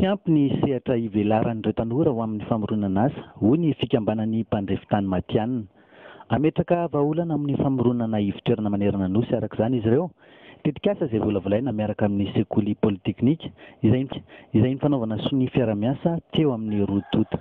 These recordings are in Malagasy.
Tsy ampy ny sehatra ivelaran'ireo tanora ho amin'ny famoronana asa, hoy ny fikambanan'ny mpandrefitany Matianina. Ametraka vahaolana amin'ny famoronana ivon-toerana manerana nosy, araka izany izy ireo tetikasa izay volavolaina miaraka amin'ny sekoly politeknika izay ny fanaovana ny fiara-miasa teo amin'ny Rotota.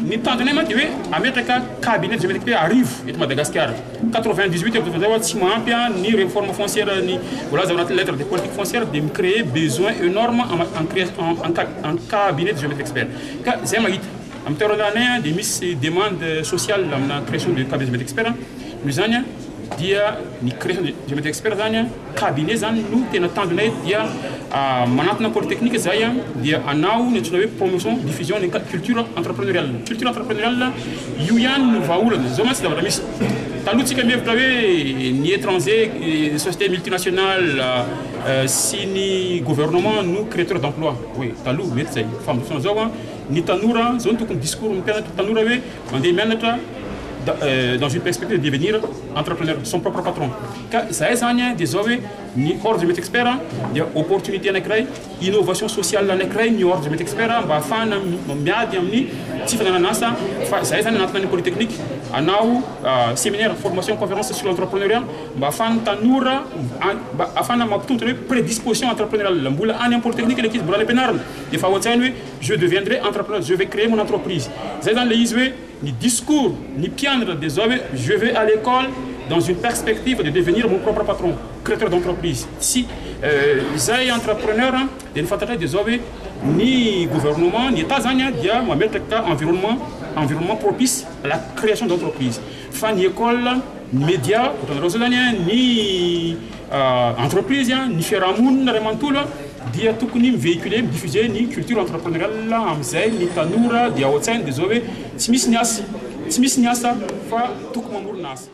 Ny tanjonay ma dia hoe ametraka cabinet de géométrie arrivo eto Madagasikara 98 tsy mahampy ny réforme foncière ny voilà za anaty lettre de politique foncière de créer besoin énorme en cabinet de géométrie expert ka zay mahita amin'ny toerananay dia misy demande sociale amina création de cabinet de géométrie expert no zany dia ny création de géométrie expert zany cabinet zany no tena tanjonay dia manatona polytechnique zay dia anao ny antsoina hoe promotion diffusion ny culture entrepreneuriale io ihany no vahaolana zao mantsy zavatra misy taloha tsika mihevitra hoe ny étranger société multinationale sy ny gouvernement no créateur d'emploi oui taloha mety zay fambotsona zao ny tanora zao no tokony discours mpianatra tanora hoe mandeha mianatra dans une perspective de devenir entrepreneur, son propre patron. Ça est des ordres de métier expert, des opportunités à créer, innovation sociale à créer, des ordres de métier expert, bafan, miadi amni, tifana nasa, ça est une polytechnique, anao séminaire formation conférence sur l'entrepreneuriat, bafan tanura, afin de prédisposition entrepreneuriale, l'amboula an polytechnique l'équipe brûle pénal, des fois je deviendrai entrepreneur, je vais créer mon entreprise. C'est dans les ni discours, ni piandre des hommes, je vais à l'école dans une perspective de devenir mon propre patron, créateur d'entreprise. Si les entrepreneurs, des fatalités des hommes, ni gouvernement, ni Tanzania, dia moi mettre environnement propice à la création d'entreprise. Fan ni école, ni médias, ni entreprise, ni feramoun, ni dia tukuni véhiculer diffuser ni culture entrepreneuriale la amzay ni tanura dia otsain des ove timis niasa fa tukmamur nas